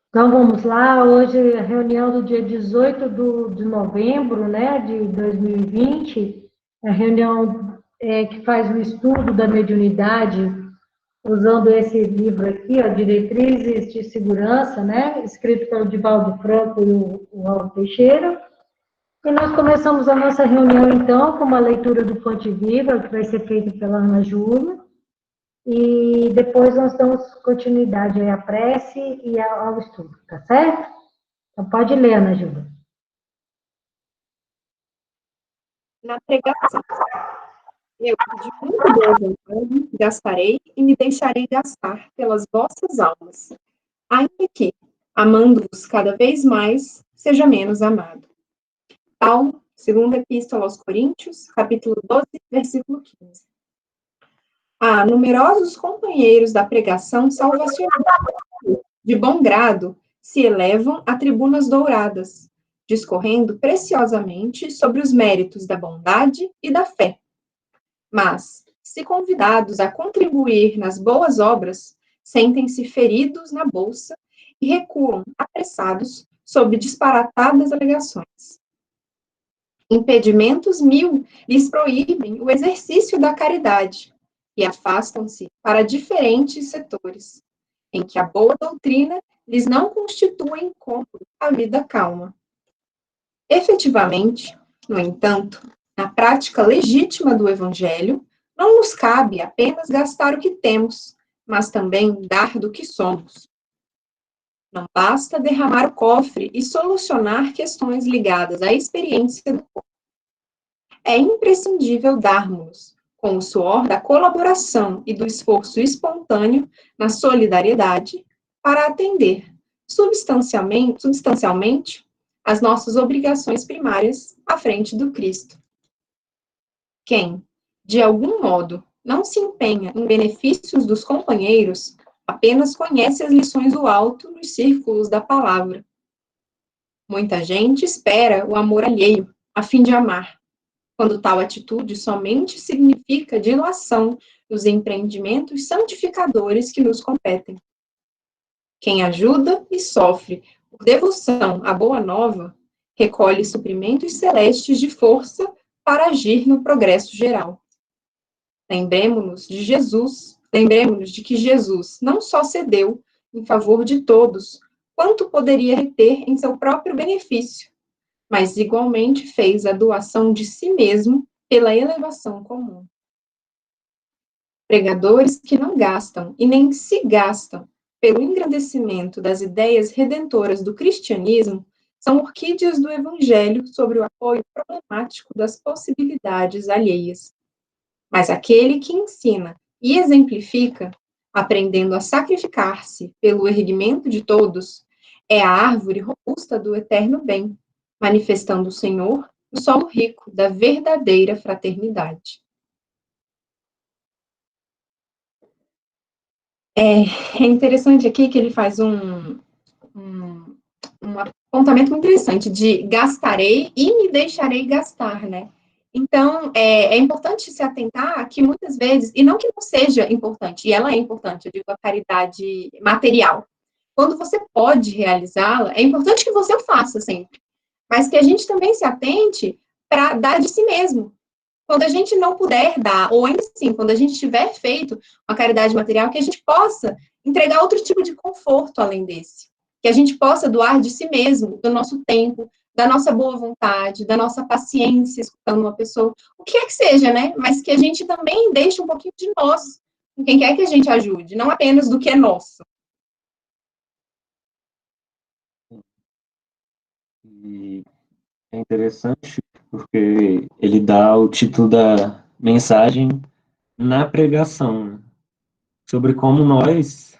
Então vamos lá, hoje é a reunião do dia 18 de novembro, né, de 2020, a reunião que faz o estudo da mediunidade, usando esse livro aqui, ó, Diretrizes de Segurança, né, escrito pelo Divaldo Franco e o Raul Teixeira. E nós começamos a nossa reunião, então, com uma leitura do Fonte Viva, que vai ser feita pela Ana Júlia. E depois nós damos continuidade à prece e ao estudo, tá certo? Então pode ler, Ana Júlia. Na pregação, eu, de muito boa vontade, gastarei e me deixarei gastar pelas vossas almas, ainda que, amando-vos cada vez mais, seja menos amado. Paulo, segunda Epístola aos Coríntios, capítulo 12, versículo 15. Há numerosos companheiros da pregação salvacional, de bom grado, se elevam a tribunas douradas, discorrendo preciosamente sobre os méritos da bondade e da fé. Mas, se convidados a contribuir nas boas obras, sentem-se feridos na bolsa e recuam apressados sob disparatadas alegações. Impedimentos mil lhes proíbem o exercício da caridade e afastam-se para diferentes setores, em que a boa doutrina lhes não constitui incômodo à vida calma. Efetivamente, no entanto, na prática legítima do Evangelho, não nos cabe apenas gastar o que temos, mas também dar do que somos. Não basta derramar o cofre e solucionar questões ligadas à experiência do corpo. É imprescindível darmos, com o suor da colaboração e do esforço espontâneo na solidariedade, para atender substancialmente as nossas obrigações primárias à frente do Cristo. Quem, de algum modo, não se empenha em benefícios dos companheiros, apenas conhece as lições do alto nos círculos da palavra. Muita gente espera o amor alheio, a fim de amar, quando tal atitude somente significa dilação dos empreendimentos santificadores que nos competem. Quem ajuda e sofre por devoção à boa nova, recolhe suprimentos celestes de força para agir no progresso geral. Lembremos-nos de que Jesus não só cedeu em favor de todos, quanto poderia reter em seu próprio benefício, mas igualmente fez a doação de si mesmo pela elevação comum. Pregadores que não gastam e nem se gastam pelo engrandecimento das ideias redentoras do cristianismo são orquídeas do evangelho sobre o apoio problemático das possibilidades alheias. Mas aquele que ensina e exemplifica, aprendendo a sacrificar-se pelo erguimento de todos, é a árvore robusta do eterno bem, manifestando o Senhor no solo rico da verdadeira fraternidade. É interessante aqui que ele faz um apontamento muito interessante de gastarei e me deixarei gastar, né? Então, é importante se atentar que muitas vezes, e não que não seja importante, e ela é importante, eu digo a caridade material. Quando você pode realizá-la, é importante que você o faça sempre, mas que a gente também se atente para dar de si mesmo. Quando a gente não puder dar, ou ainda assim, quando a gente tiver feito uma caridade material, que a gente possa entregar outro tipo de conforto além desse. Que a gente possa doar de si mesmo, do nosso tempo, da nossa boa vontade, da nossa paciência escutando uma pessoa, o que é que seja, né? Mas que a gente também deixe um pouquinho de nós, com quem quer que a gente ajude, não apenas do que é nosso. E é interessante porque ele dá o título da mensagem na pregação, né? Sobre como nós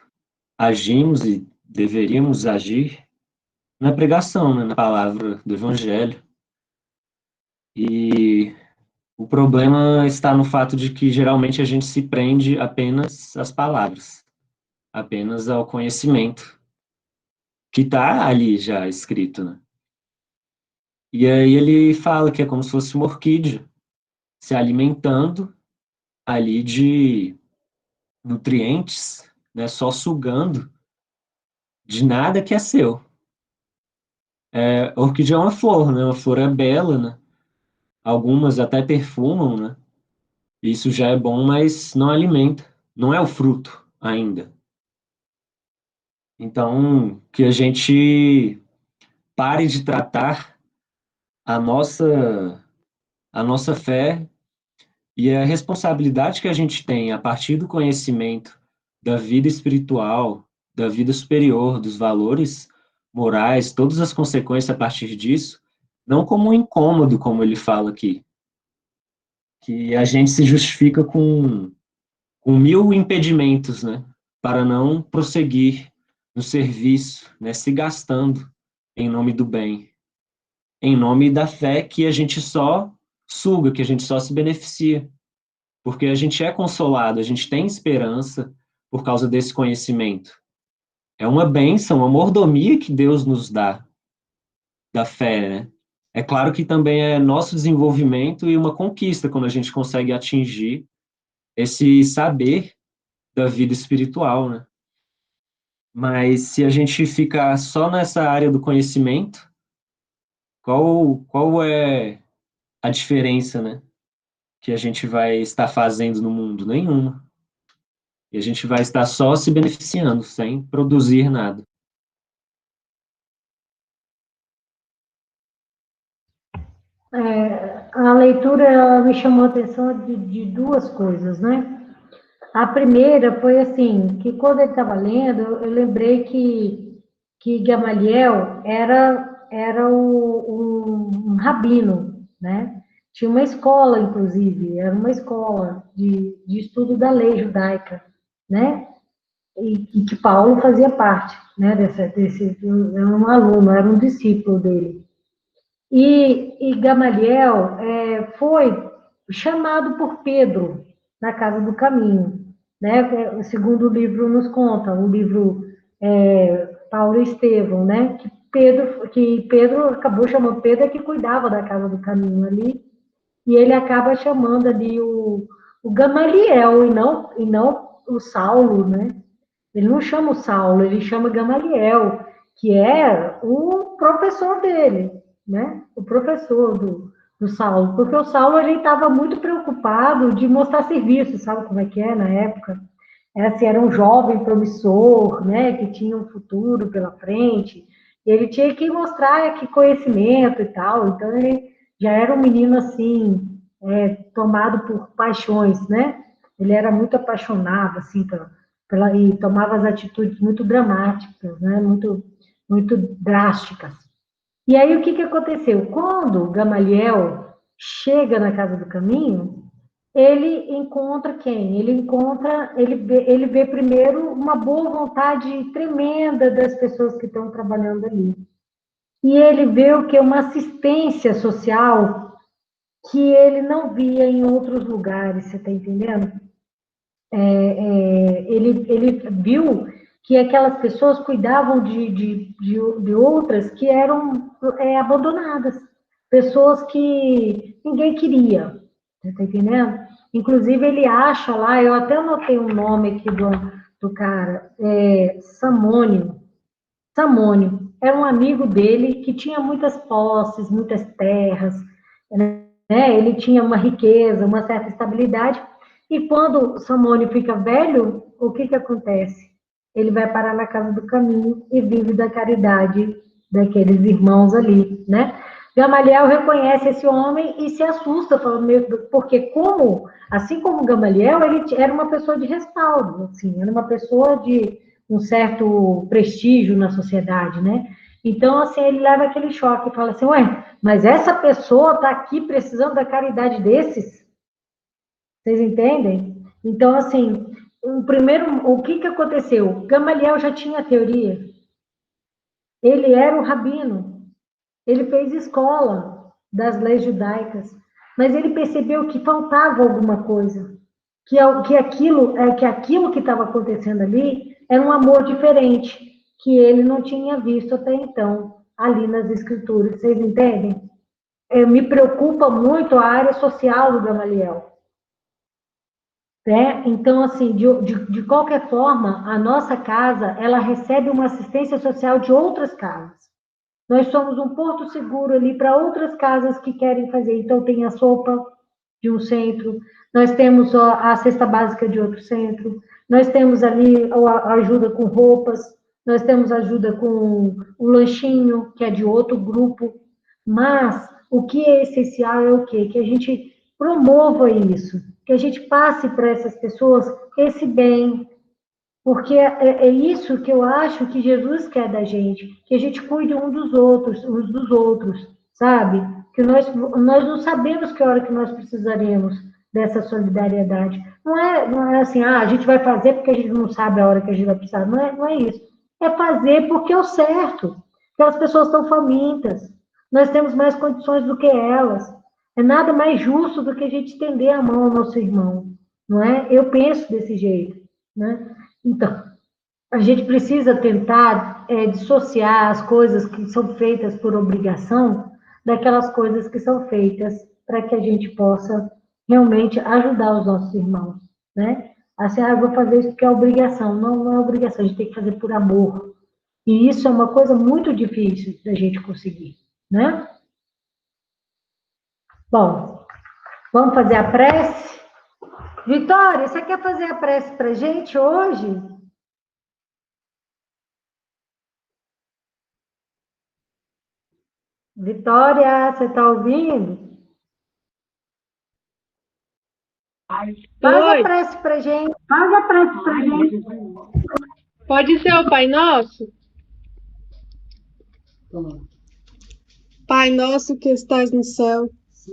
agimos e deveríamos agir na pregação, né? Na palavra do Evangelho. E o problema está no fato de que geralmente a gente se prende apenas às palavras, apenas ao conhecimento que está ali já escrito, né? E aí ele fala que é como se fosse uma orquídea se alimentando ali de nutrientes, né, só sugando de nada que é seu. Orquídea é uma flor, né? Uma flor é bela, né? Algumas até perfumam, né? Isso já é bom, mas não alimenta. Não é o fruto ainda. Então, que a gente pare de tratar a nossa fé e a responsabilidade que a gente tem a partir do conhecimento da vida espiritual, da vida superior, dos valores morais, todas as consequências a partir disso, não como um incômodo, como ele fala aqui, que a gente se justifica com mil impedimentos, né, para não prosseguir no serviço, né, se gastando em nome do bem, em nome da fé que a gente só suga, que a gente só se beneficia, porque a gente é consolado, a gente tem esperança por causa desse conhecimento. É uma bênção, uma mordomia que Deus nos dá, da fé, né? É claro que também é nosso desenvolvimento e uma conquista quando a gente consegue atingir esse saber da vida espiritual, né? Mas se a gente ficar só nessa área do conhecimento, qual é a diferença, né, que a gente vai estar fazendo no mundo? Nenhuma. E a gente vai estar só se beneficiando, sem produzir nada. A leitura ela me chamou a atenção de duas coisas, né? A primeira foi assim, que quando ele estava lendo, eu lembrei que Gamaliel era um rabino, né? Tinha uma escola, inclusive, era uma escola de estudo da lei judaica, né? E que Paulo fazia parte, né? Era um aluno, era um discípulo dele. E Gamaliel foi chamado por Pedro na Casa do Caminho, né? O segundo livro nos conta, o livro Paulo e Estevão, né? Que Pedro acabou chamando Pedro que cuidava da Casa do Caminho ali, e ele acaba chamando ali o Gamaliel e não o Saulo, né? Ele não chama o Saulo, ele chama Gamaliel, que é o professor dele, né? O professor do Saulo, porque o Saulo ele estava muito preocupado de mostrar serviço, sabe como é que é na época? Era um jovem promissor, né? Que tinha um futuro pela frente. Ele tinha que mostrar que conhecimento e tal. Então ele já era um menino assim, tomado por paixões, né? Ele era muito apaixonado assim e tomava as atitudes muito dramáticas, né? Muito drásticas. E aí o que aconteceu? Quando Gamaliel chega na Casa do Caminho, ele encontra quem? Ele vê primeiro uma boa vontade tremenda das pessoas que estão trabalhando ali. E ele vê o que? Uma assistência social que ele não via em outros lugares, você está entendendo? Ele viu que aquelas pessoas cuidavam de outras que eram abandonadas, pessoas que ninguém queria, você está entendendo? Inclusive, ele acha lá, eu até anotei um nome aqui do cara, Samônio. Samônio era um amigo dele que tinha muitas posses, muitas terras, né? Ele tinha uma riqueza, uma certa estabilidade, e quando Samônio fica velho, o que acontece? Ele vai parar na casa do caminho e vive da caridade daqueles irmãos ali, né? Gamaliel reconhece esse homem e se assusta, porque assim como Gamaliel, ele era uma pessoa de respaldo, assim, era uma pessoa de um certo prestígio na sociedade, né? Então, assim, ele leva aquele choque e fala assim, ué, mas essa pessoa está aqui precisando da caridade desses? Vocês entendem? Então, assim, o que aconteceu? Gamaliel já tinha teoria. Ele era um rabino. Ele fez escola das leis judaicas. Mas ele percebeu que faltava alguma coisa. Que aquilo que estava acontecendo ali era um amor diferente, que ele não tinha visto até então, ali nas escrituras. Vocês entendem? Me preocupa muito a área social do Gamaliel. né? Então, assim, de qualquer forma, a nossa casa, ela recebe uma assistência social de outras casas. Nós somos um porto seguro ali para outras casas que querem fazer. Então, tem a sopa de um centro, nós temos a cesta básica de outro centro, nós temos ali a ajuda com roupas, nós temos ajuda com um lanchinho, que é de outro grupo. Mas o que é essencial é o quê? Que a gente promova isso, que a gente passe para essas pessoas esse bem, porque é isso que eu acho que Jesus quer da gente, que a gente cuide uns dos outros, sabe? Que nós não sabemos que hora que nós precisaremos dessa solidariedade. Não é assim, a gente vai fazer porque a gente não sabe a hora que a gente vai precisar. Não é isso. É fazer porque é o certo. Aquelas pessoas estão famintas. Nós temos mais condições do que elas. É nada mais justo do que a gente estender a mão ao nosso irmão, não é? Eu penso desse jeito, né? Então, a gente precisa tentar dissociar as coisas que são feitas por obrigação daquelas coisas que são feitas para que a gente possa realmente ajudar os nossos irmãos, né? Assim, eu vou fazer isso porque é obrigação. Não é obrigação, a gente tem que fazer por amor. E isso é uma coisa muito difícil da gente conseguir, né? Bom, vamos fazer a prece? Vitória, você quer fazer a prece para a gente hoje? Vitória, você está ouvindo? Faz a prece para gente. Faz a prece para gente. Pode ser o Pai Nosso? Pai nosso que estais no céu,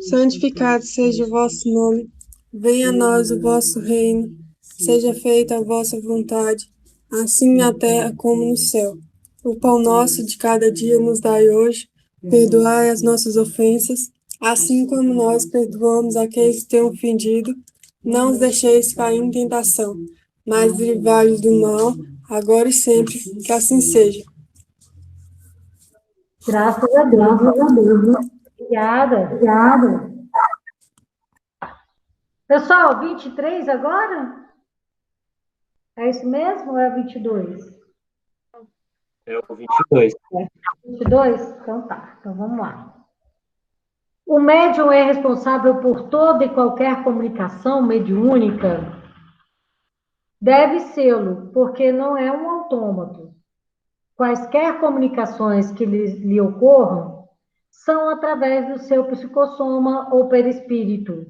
santificado seja o vosso nome. Venha a nós o vosso reino. Seja feita a vossa vontade, assim na terra como no céu. O pão nosso de cada dia nos dai hoje. Perdoai as nossas ofensas, assim como nós perdoamos aqueles que têm ofendido. Não os deixeis cair em tentação, mas livrai-os do mal, agora e sempre, que assim seja. Graças a Deus. Obrigada. Pessoal, 23 agora? É isso mesmo ou é 22? É o 22. 22? Então tá, então vamos lá. O médium é responsável por toda e qualquer comunicação mediúnica? Deve sê-lo, porque não é um autômato. Quaisquer comunicações que lhe ocorram são através do seu psicossoma ou perispírito.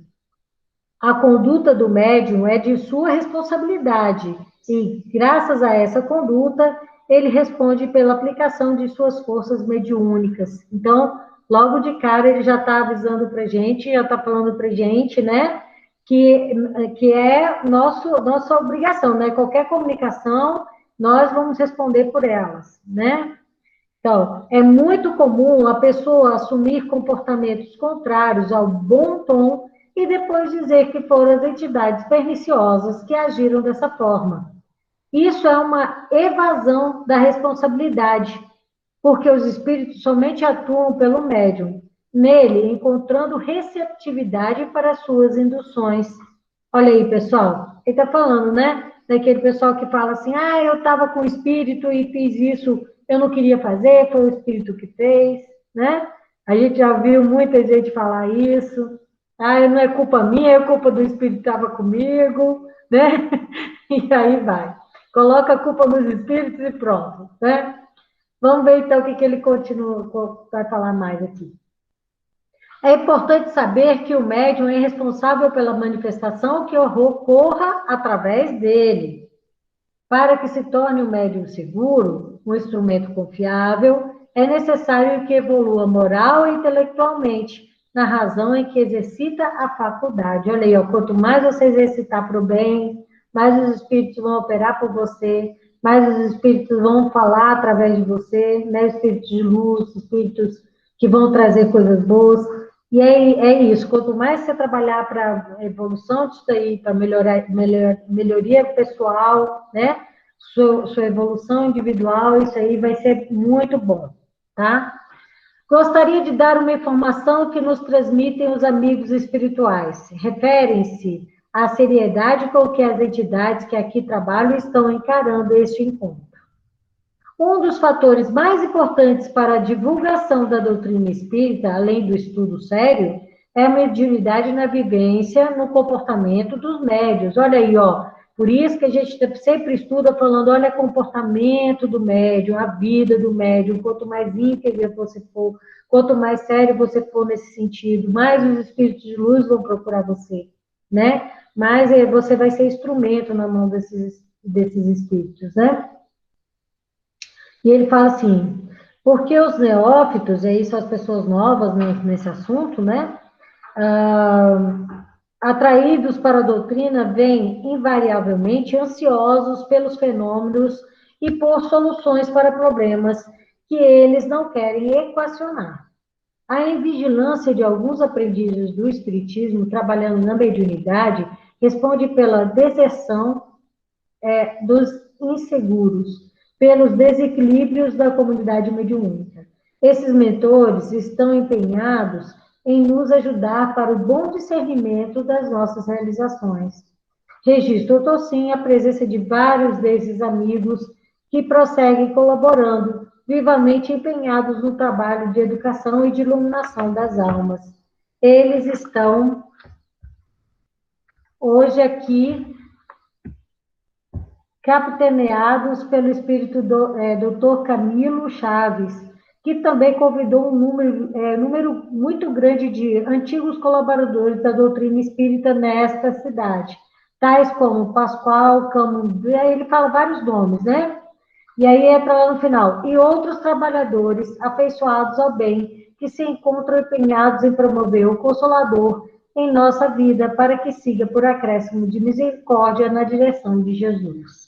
A conduta do médium é de sua responsabilidade e, graças a essa conduta, ele responde pela aplicação de suas forças mediúnicas. Então, logo de cara, ele já está avisando para a gente, já está falando para a gente, né, que é nossa obrigação, né? Qualquer comunicação, nós vamos responder por elas, né? Então, é muito comum a pessoa assumir comportamentos contrários ao bom tom e depois dizer que foram as entidades perniciosas que agiram dessa forma. Isso é uma evasão da responsabilidade, porque os espíritos somente atuam pelo médium, nele encontrando receptividade para suas induções. Olha aí, pessoal, ele está falando, né? Daquele pessoal que fala assim, eu estava com o espírito e fiz isso, eu não queria fazer, foi o espírito que fez, né? A gente já viu muita gente falar isso. Não é culpa minha, é culpa do espírito que estava comigo, né? E aí vai. Coloca a culpa nos espíritos e pronto, né? Vamos ver então o que ele continua, vai falar mais aqui. É importante saber que o médium é responsável pela manifestação que ocorra através dele. Para que se torne um médium seguro, um instrumento confiável, é necessário que evolua moral e intelectualmente, na razão em que exercita a faculdade. Olha aí, quanto mais você exercitar para o bem, mais os espíritos vão operar por você, mais os espíritos vão falar através de você, né? Espíritos de luz, espíritos que vão trazer coisas boas. E é isso, quanto mais você trabalhar para a evolução disso aí, para melhoria pessoal, né? Sua evolução individual, isso aí vai ser muito bom, tá? Gostaria de dar uma informação que nos transmitem os amigos espirituais. Referem-se a seriedade com que as entidades que aqui trabalham estão encarando este encontro. Um dos fatores mais importantes para a divulgação da doutrina espírita, além do estudo sério, é a mediunidade na vivência, no comportamento dos médiuns. Olha aí, ó. Por isso que a gente sempre estuda falando, olha, comportamento do médium, a vida do médium. Quanto mais íntegra você for, quanto mais sério você for nesse sentido, mais os espíritos de luz vão procurar você, né? Mais você vai ser instrumento na mão desses espíritos, né? E ele fala assim, porque os neófitos, e aí são as pessoas novas nesse assunto, né? Atraídos para a doutrina, vêm invariavelmente ansiosos pelos fenômenos e por soluções para problemas que eles não querem equacionar. A invigilância de alguns aprendizes do espiritismo trabalhando na mediunidade responde pela deserção dos inseguros, pelos desequilíbrios da comunidade mediúnica. Esses mentores estão empenhados em nos ajudar para o bom discernimento das nossas realizações. Registro sim a presença de vários desses amigos que prosseguem colaborando, vivamente empenhados no trabalho de educação e de iluminação das almas. Eles estão hoje aqui capitaneados pelo espírito Dr. Camilo Chaves, que também convidou um número muito grande de antigos colaboradores da doutrina espírita nesta cidade, tais como Pascoal, aí ele fala vários nomes, né? E aí entra lá no final, e outros trabalhadores afeiçoados ao bem, que se encontram empenhados em promover o Consolador em nossa vida, para que siga por acréscimo de misericórdia na direção de Jesus.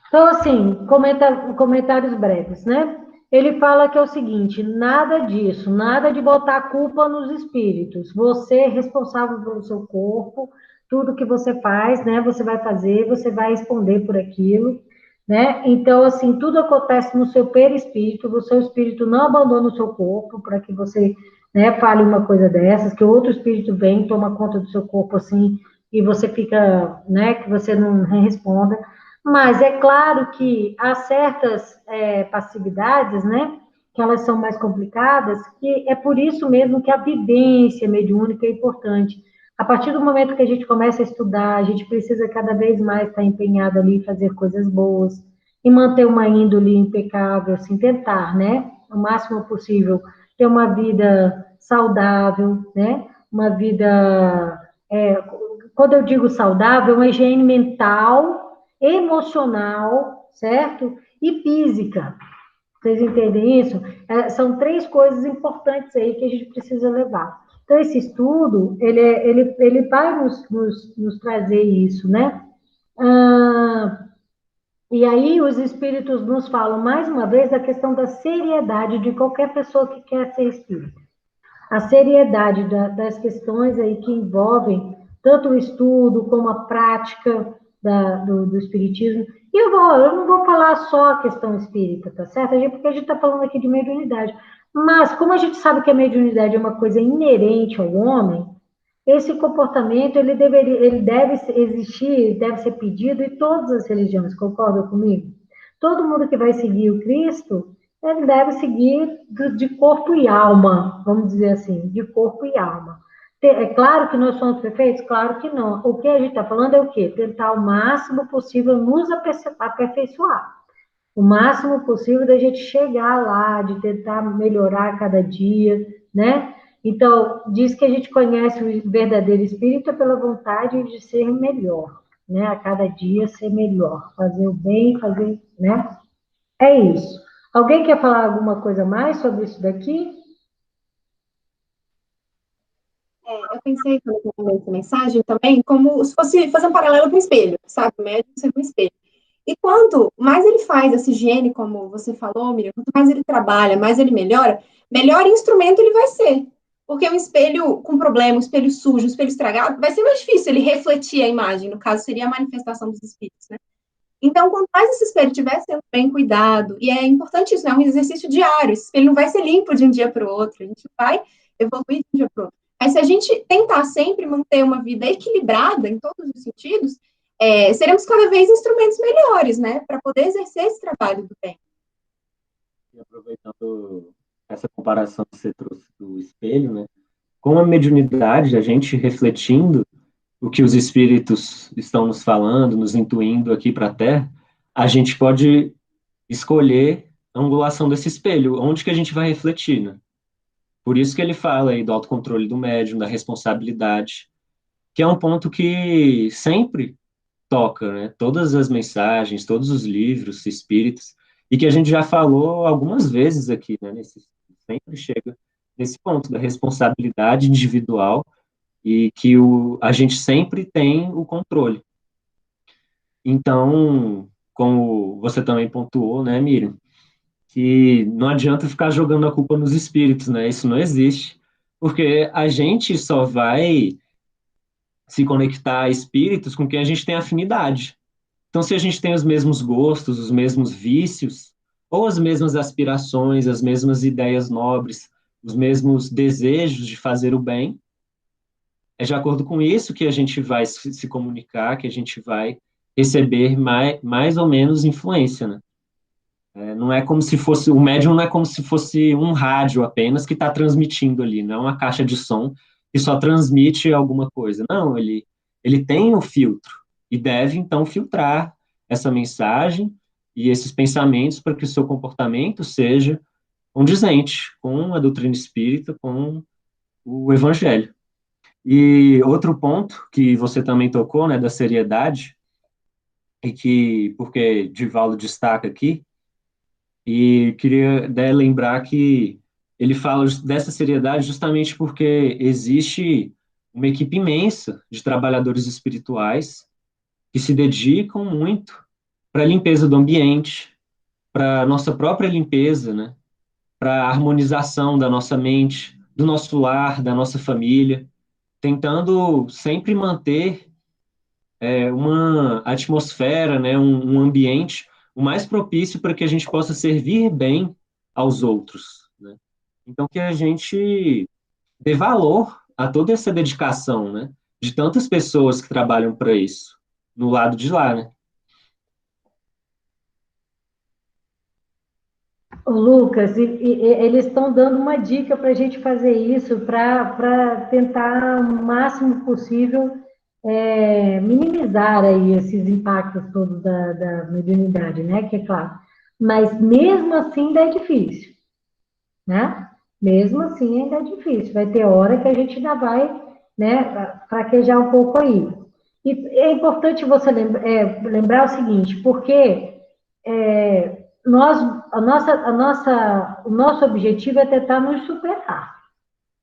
Então, assim, comentários breves, né? Ele fala que é o seguinte, nada disso, nada de botar a culpa nos espíritos. Você é responsável pelo seu corpo, tudo que você faz, né? Você vai fazer, você vai responder por aquilo, né? Então, assim, tudo acontece no seu perispírito, o seu espírito não abandona o seu corpo para que você, né, fale uma coisa dessas, que outro espírito vem, toma conta do seu corpo, assim, e você fica, né, que você não responda. Mas é claro que há certas passividades, né, que elas são mais complicadas, que é por isso mesmo que a vivência mediúnica é importante. A partir do momento que a gente começa a estudar, a gente precisa cada vez mais estar empenhado ali em fazer coisas boas e manter uma índole impecável, assim, tentar, né, o máximo possível, ter uma vida saudável, né, uma vida, quando eu digo saudável, uma higiene mental, emocional, certo? E física. Vocês entendem isso? São 3 coisas importantes aí que a gente precisa levar. Então, esse estudo, ele vai nos trazer isso, né? E aí, os espíritos nos falam, mais uma vez, da questão da seriedade de qualquer pessoa que quer ser espírita. A seriedade das questões aí que envolvem tanto o estudo como a prática do espiritismo. E eu não vou falar só a questão espírita, tá certo? Porque a gente está falando aqui de mediunidade. Mas, como a gente sabe que a mediunidade é uma coisa inerente ao homem, esse comportamento, ele deve existir, deve ser pedido em todas as religiões, concorda comigo? Todo mundo que vai seguir o Cristo, ele deve seguir de corpo e alma, vamos dizer assim, de corpo e alma. É claro que nós somos perfeitos? Claro que não. O que a gente está falando é o quê? Tentar o máximo possível nos aperfeiçoar. O máximo possível da gente chegar lá, de tentar melhorar cada dia, né? Então, diz que a gente conhece o verdadeiro espírito pela vontade de ser melhor, né? A cada dia ser melhor, fazer o bem, fazer, né? É isso. Alguém quer falar alguma coisa mais sobre isso daqui? Eu pensei, quando eu mandei essa mensagem também, como se fosse fazer um paralelo com o espelho, sabe? O médico ser um espelho. E quanto mais ele faz essa higiene, como você falou, Miriam, quanto mais ele trabalha, mais ele melhora, melhor instrumento ele vai ser. Porque um espelho com problema, um espelho sujo, um espelho estragado, vai ser mais difícil ele refletir a imagem, no caso seria a manifestação dos espíritos, né? Então, quanto mais esse espelho estiver sendo bem cuidado, e é importante isso, né? É um exercício diário, esse espelho não vai ser limpo de um dia para o outro, a gente vai evoluir de um dia para o outro. Mas se a gente tentar sempre manter uma vida equilibrada em todos os sentidos, seremos cada vez instrumentos melhores, né, para poder exercer esse trabalho do bem. E aproveitando essa comparação que você trouxe do espelho, né, com a mediunidade, a gente refletindo o que os espíritos estão nos falando, nos intuindo aqui para a Terra, a gente pode escolher a angulação desse espelho, onde que a gente vai refletir, né? Por isso que ele fala aí do autocontrole do médium, da responsabilidade, que é um ponto que sempre toca, né? Todas as mensagens, todos os livros espíritas, e que a gente já falou algumas vezes aqui, né? Sempre chega nesse ponto da responsabilidade individual e que a gente sempre tem o controle. Então, como você também pontuou, né, Miriam, que não adianta ficar jogando a culpa nos espíritos, né? Isso não existe, porque a gente só vai se conectar a espíritos com quem a gente tem afinidade. Então, se a gente tem os mesmos gostos, os mesmos vícios, ou as mesmas aspirações, as mesmas ideias nobres, os mesmos desejos de fazer o bem, é de acordo com isso que a gente vai se comunicar, que a gente vai receber mais ou menos influência, né? Não é como se fosse, o médium não é como se fosse um rádio apenas que está transmitindo ali, não é uma caixa de som que só transmite alguma coisa. Não, ele tem um filtro e deve, então, filtrar essa mensagem e esses pensamentos para que o seu comportamento seja condizente com a doutrina espírita, com o evangelho. E outro ponto que você também tocou, né, da seriedade, e que, porque Divaldo destaca aqui, e queria, né, lembrar que ele fala dessa seriedade justamente porque existe uma equipe imensa de trabalhadores espirituais que se dedicam muito para a limpeza do ambiente, para a nossa própria limpeza, né? Para a harmonização da nossa mente, do nosso lar, da nossa família, tentando sempre manter uma atmosfera, né, um ambiente o mais propício para que a gente possa servir bem aos outros, né? Então, que a gente dê valor a toda essa dedicação, né, de tantas pessoas que trabalham para isso, no lado de lá, né? Ô, Lucas, eles estão dando uma dica para a gente fazer isso, para tentar o máximo possível minimizar aí esses impactos todos da mediunidade, né? Que é claro. Mas mesmo assim ainda é difícil, né? Mesmo assim ainda é difícil. Vai ter hora que a gente ainda vai, né, fraquejar um pouco aí. E é importante você lembrar o seguinte, porque o nosso objetivo é tentar nos superar.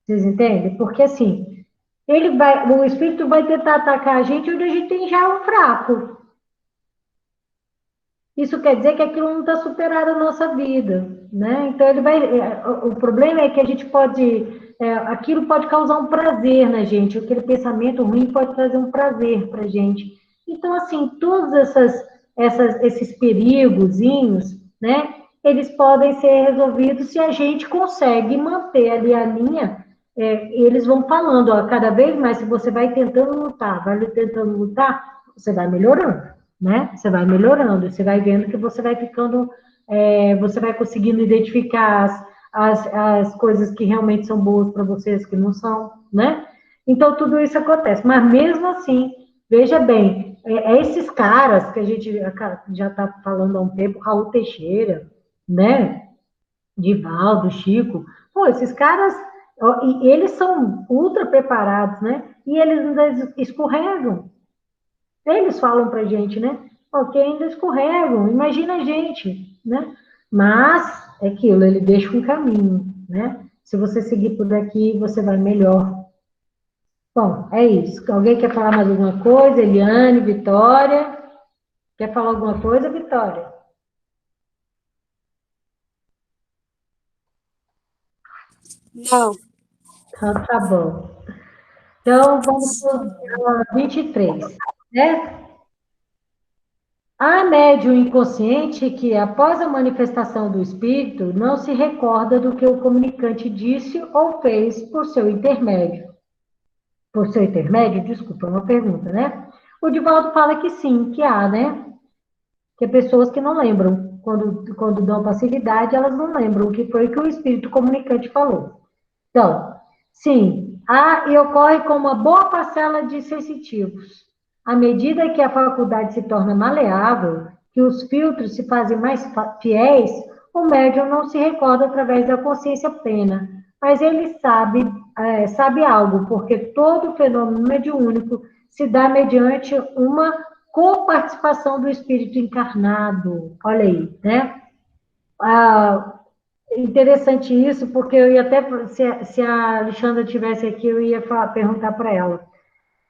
Vocês entendem? Porque assim, o espírito vai tentar atacar a gente onde a gente tem já um fraco. Isso quer dizer que aquilo não está superado na nossa vida, né? Então ele vai. O problema é que a gente pode. Aquilo pode causar um prazer na gente, aquele pensamento ruim pode trazer um prazer para a gente. Então, assim, todos esses perigozinhos, né? Eles podem ser resolvidos se a gente consegue manter ali a linha. Eles vão falando, ó, cada vez mais, se você vai tentando lutar, você vai melhorando. Né? Você vai melhorando, você vai vendo que você vai ficando, você vai conseguindo identificar as coisas que realmente são boas para vocês, que não são, né? Então, tudo isso acontece. Mas, mesmo assim, veja bem, esses caras que a gente já está falando há um tempo, Raul Teixeira, né? Divaldo, Chico, pô, esses caras, eles são ultra preparados, né? E eles ainda escorregam. Eles falam pra gente, né? Ok, ainda escorregam, imagina a gente, né? Mas, é aquilo, ele deixa um caminho, né? Se você seguir por aqui, você vai melhor. Bom, é isso. Alguém quer falar mais alguma coisa? Eliane, Vitória? Quer falar alguma coisa, Vitória? Não. Então, tá bom. Então, vamos para 23, né? Há médium inconsciente que, após a manifestação do espírito, não se recorda do que o comunicante disse ou fez por seu intermédio. por seu intermédio? Desculpa, é uma pergunta, né? O Divaldo fala que sim, que há, né? Que pessoas que não lembram, quando dão passividade, elas não lembram o que foi que o espírito comunicante falou. Então, sim, há e ocorre com uma boa parcela de sensitivos. À medida que a faculdade se torna maleável, que os filtros se fazem mais fiéis, o médium não se recorda através da consciência plena, mas ele sabe algo, porque todo fenômeno mediúnico se dá mediante uma coparticipação do espírito encarnado. Olha aí, né? Interessante isso, porque eu ia até, se a Alexandra tivesse aqui, eu ia perguntar para ela.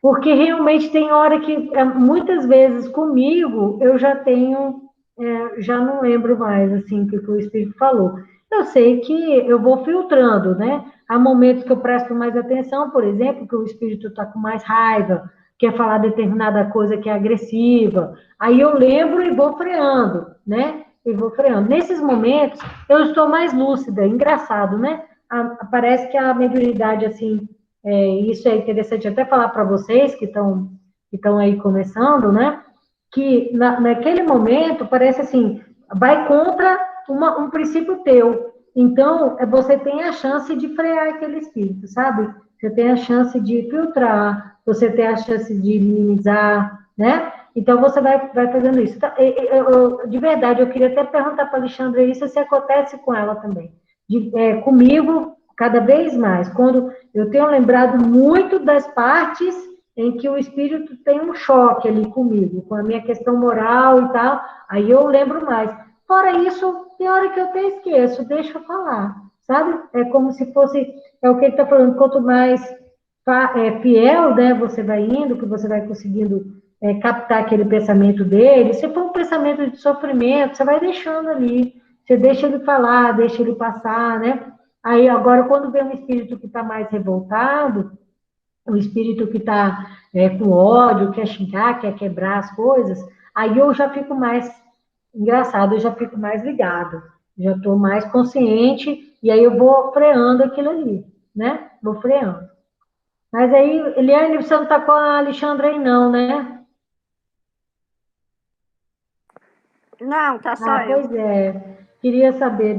Porque realmente tem hora que, muitas vezes comigo, eu já tenho, já não lembro mais, assim, o que o Espírito falou. Eu sei que eu vou filtrando, né? Há momentos que eu presto mais atenção, por exemplo, que o Espírito está com mais raiva, quer falar determinada coisa que é agressiva. Aí eu lembro e vou freando, né? E vou freando. Nesses momentos, eu estou mais lúcida. Engraçado, né? Parece que a mediunidade, assim, isso é interessante até falar para vocês que estão aí começando, né? Que naquele momento parece assim, vai contra um princípio teu. Então, você tem a chance de frear aquele espírito, sabe? Você tem a chance de filtrar, você tem a chance de minimizar, né? Então, você vai fazendo isso. Então, de verdade, eu queria até perguntar para a Alexandra isso, se acontece com ela também. Comigo, cada vez mais. Quando eu tenho lembrado muito das partes em que o espírito tem um choque ali comigo, com a minha questão moral e tal, aí eu lembro mais. Fora isso, tem hora que eu até esqueço, deixa eu falar, sabe? É como se fosse, é o que ele está falando, quanto mais fiel, né, você vai indo, que você vai conseguindo captar aquele pensamento dele, se for um pensamento de sofrimento, você vai deixando ali, você deixa ele falar, deixa ele passar, né? Aí, agora, quando vem um espírito que está mais revoltado, um espírito que está com ódio, quer xingar, quer quebrar as coisas, aí eu já fico mais, engraçado, eu já fico mais ligado, já estou mais consciente, e aí eu vou freando aquilo ali, né? Vou freando. Mas aí, Eliane, você não está com a Alexandra aí não, né? Não, tá só eu. Pois é. Queria saber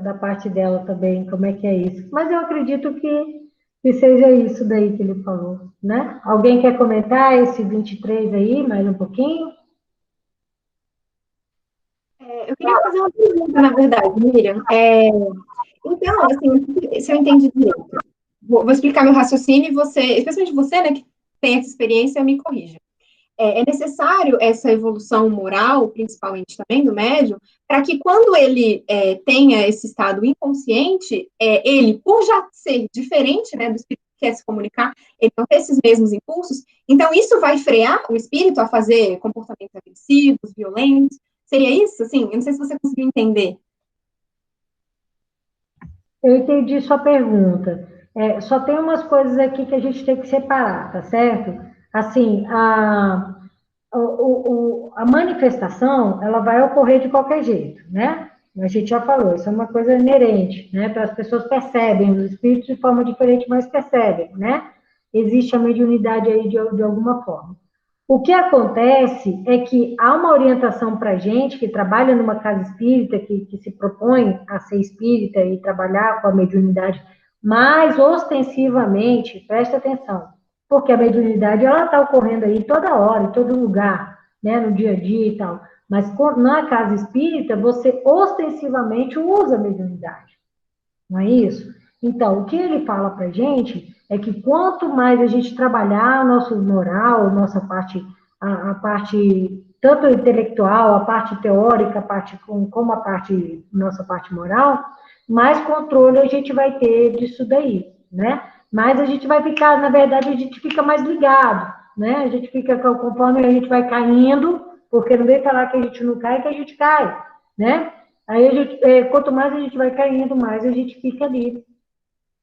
da parte dela também, como é que é isso. Mas eu acredito que seja isso daí que ele falou, né? Alguém quer comentar esse 23 aí, mais um pouquinho? Eu queria fazer uma pergunta, na verdade, Miriam. Então, assim, se eu entendi direito, vou explicar meu raciocínio e você, especialmente você, né, que tem essa experiência, me corrija. É necessário essa evolução moral, principalmente também do médium, para que quando ele tenha esse estado inconsciente, ele, por já ser diferente, né, do espírito que quer se comunicar, ele não ter esses mesmos impulsos, então isso vai frear o espírito a fazer comportamentos agressivos, violentos. Seria isso? Assim, eu não sei se você conseguiu entender. Eu entendi sua pergunta. Só tem umas coisas aqui que a gente tem que separar, tá certo? Assim, a manifestação, ela vai ocorrer de qualquer jeito, né? A gente já falou, isso é uma coisa inerente, né? Para as pessoas percebem, os espíritos de forma diferente, mas percebem, né? Existe a mediunidade aí de alguma forma. O que acontece é que há uma orientação para a gente que trabalha numa casa espírita, que se propõe a ser espírita e trabalhar com a mediunidade mais ostensivamente, presta atenção, porque a mediunidade ela está ocorrendo aí toda hora, em todo lugar, né, no dia a dia e tal, mas na casa espírita você ostensivamente usa a mediunidade, não é isso? Então, o que ele fala para a gente é que quanto mais a gente trabalhar nosso moral, nossa parte, a parte tanto intelectual, a parte teórica, como a parte, nossa parte moral, mais controle a gente vai ter disso daí, né? Mas a gente vai ficar, na verdade, a gente fica mais ligado, né? A gente fica, conforme a gente vai caindo, porque não vem falar que a gente não cai, que a gente cai, né? Aí a gente, quanto mais a gente vai caindo, mais a gente fica ali,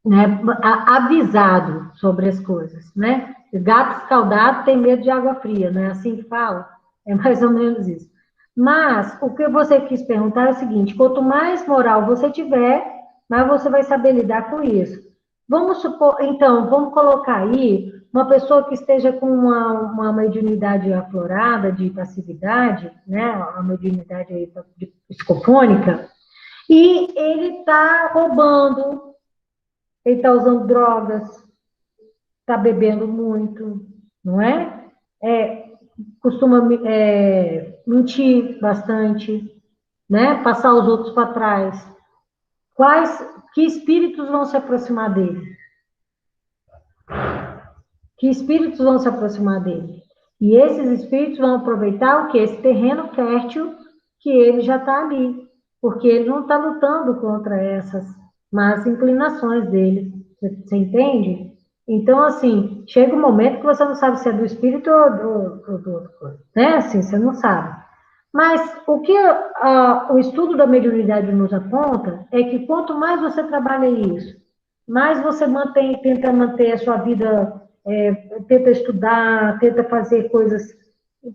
né, avisado sobre as coisas, né? Gato escaldado tem medo de água fria, não é assim que fala? É mais ou menos isso. Mas o que você quis perguntar é o seguinte: quanto mais moral você tiver, mais você vai saber lidar com isso. Vamos supor, então, vamos colocar aí uma pessoa que esteja com uma mediunidade aflorada de passividade, né, a mediunidade aí psicofônica, e ele está roubando, ele está usando drogas, está bebendo muito, não é? Costuma mentir bastante, né? Passar os outros para trás. Que espíritos vão se aproximar dele? Que espíritos vão se aproximar dele? E esses espíritos vão aproveitar o que? Esse terreno fértil que ele já está ali, porque ele não está lutando contra essas más inclinações dele. Você entende? Então, assim, chega um momento que você não sabe se é do espírito ou do outro coisa, né? Assim, você não sabe. Mas o que o estudo da mediunidade nos aponta é que quanto mais você trabalha isso, mais você tenta manter a sua vida, tenta estudar, tenta fazer coisas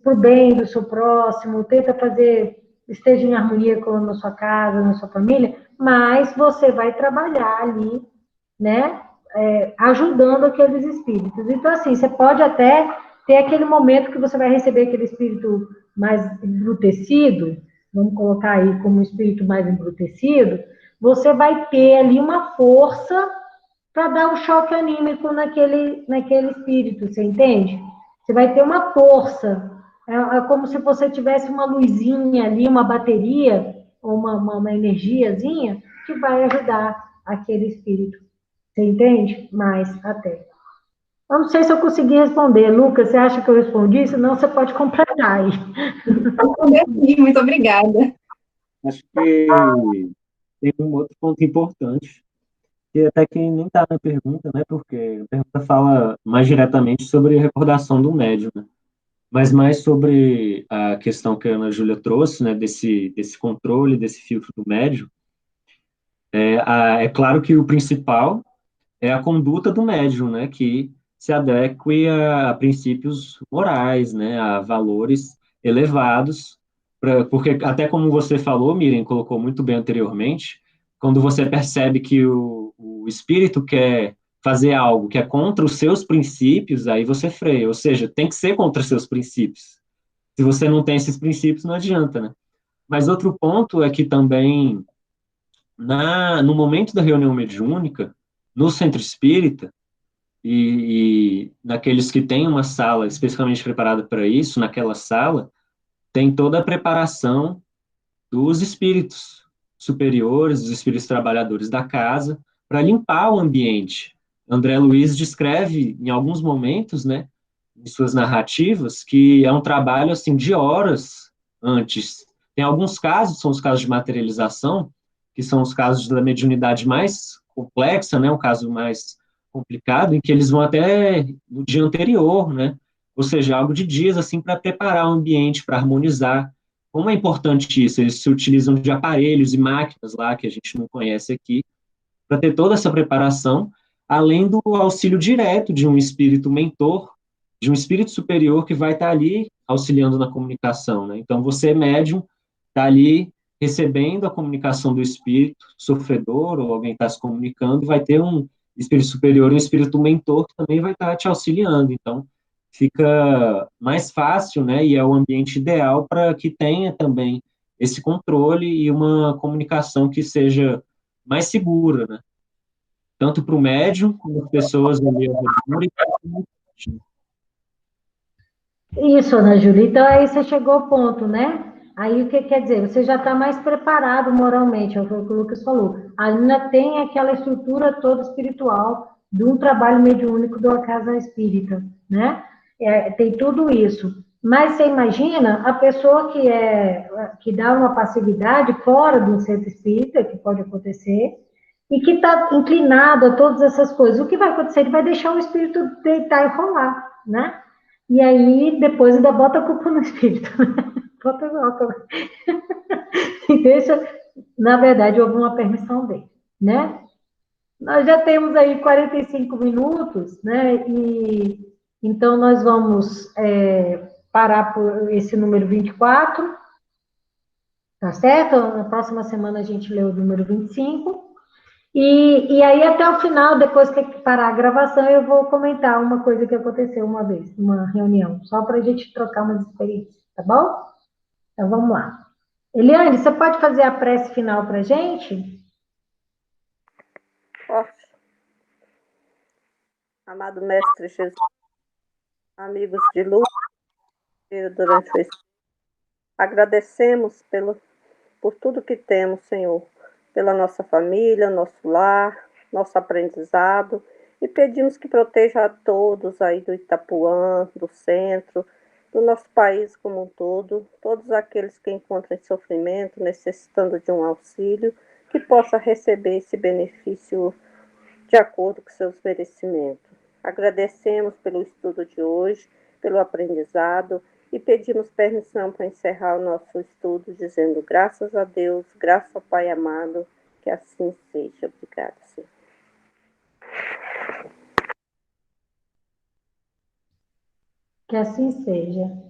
para o bem do seu próximo, tenta fazer, esteja em harmonia com a sua casa, na sua família, mais você vai trabalhar ali, né, ajudando aqueles espíritos. Então, assim, você pode até ter aquele momento que você vai receber aquele espírito mais embrutecido, vamos colocar aí como um espírito mais embrutecido, você vai ter ali uma força para dar um choque anímico naquele espírito, você entende? Você vai ter uma força, é como se você tivesse uma luzinha ali, uma bateria, ou uma energiazinha, que vai ajudar aquele espírito. Você entende? Mais até. Eu não sei se eu consegui responder. Lucas, você acha que eu respondi? Senão você pode completar aí. Muito obrigada. Acho que tem um outro ponto importante, que até que nem está na pergunta, né? Porque a pergunta fala mais diretamente sobre a recordação do médium, né? Mas mais sobre a questão que a Ana Júlia trouxe, né? Desse controle, desse filtro do médium. É claro que o principal é a conduta do médium, né? Que se adeque a princípios morais, né? A valores elevados, porque até como você falou, Miriam, colocou muito bem anteriormente, quando você percebe que o espírito quer fazer algo que é contra os seus princípios, aí você freia, ou seja, tem que ser contra os seus princípios. Se você não tem esses princípios, não adianta, né? Mas outro ponto é que também, no momento da reunião mediúnica, no centro espírita, e naqueles que têm uma sala especificamente preparada para isso, naquela sala, tem toda a preparação dos espíritos superiores, dos espíritos trabalhadores da casa, para limpar o ambiente. André Luiz descreve, em alguns momentos, né, em suas narrativas, que é um trabalho assim de horas antes. Tem alguns casos, são os casos de materialização, que são os casos da mediunidade mais complexa, né, um caso mais complicado, em que eles vão até no dia anterior, né, ou seja, algo de dias assim para preparar o ambiente, para harmonizar. Como é importante isso? Eles se utilizam de aparelhos e máquinas lá que a gente não conhece aqui, para ter toda essa preparação, além do auxílio direto de um espírito mentor, de um espírito superior que vai estar ali auxiliando na comunicação, né? Então, você, médium, está ali recebendo a comunicação do espírito sofredor, ou alguém está se comunicando, vai ter um espírito superior, um espírito mentor que também vai estar te auxiliando. Então, fica mais fácil, né? E é o ambiente ideal para que tenha também esse controle e uma comunicação que seja mais segura, né? Tanto para o médium, como as pessoas ali ao redor e para o comunicante. Isso, Ana Júlia. Então, aí você chegou ao ponto, né? Aí, o que quer dizer? Você já está mais preparado moralmente, é o que o Lucas falou. Ainda tem aquela estrutura toda espiritual de um trabalho mediúnico da casa espírita, né? Tem tudo isso. Mas você imagina a pessoa que dá uma passividade fora do centro espírita, que pode acontecer, e que está inclinado a todas essas coisas. O que vai acontecer? Ele vai deixar o espírito deitar e rolar, né? E aí, depois ainda bota a culpa no espírito. Bota a culpa. E deixa, na verdade, houve uma permissão dele, né? Nós já temos aí 45 minutos, né? E então nós vamos parar por esse número 24, tá certo? Na próxima semana a gente lê o número 25. E aí, até o final, depois que parar a gravação, eu vou comentar uma coisa que aconteceu uma vez, numa reunião, só para a gente trocar umas experiências, tá bom? Então, vamos lá. Eliane, você pode fazer a prece final para a gente? Posso. Amado Mestre Jesus, amigos de luz, durante o estudo, agradecemos por tudo que temos, Senhor, pela nossa família, nosso lar, nosso aprendizado, e pedimos que proteja a todos aí do Itapuã, do centro, do nosso país como um todo, todos aqueles que encontram sofrimento, necessitando de um auxílio, que possa receber esse benefício de acordo com seus merecimentos. Agradecemos pelo estudo de hoje, pelo aprendizado, e pedimos permissão para encerrar o nosso estudo, dizendo graças a Deus, graças ao Pai amado, que assim seja. Obrigada, Senhor. Que assim seja.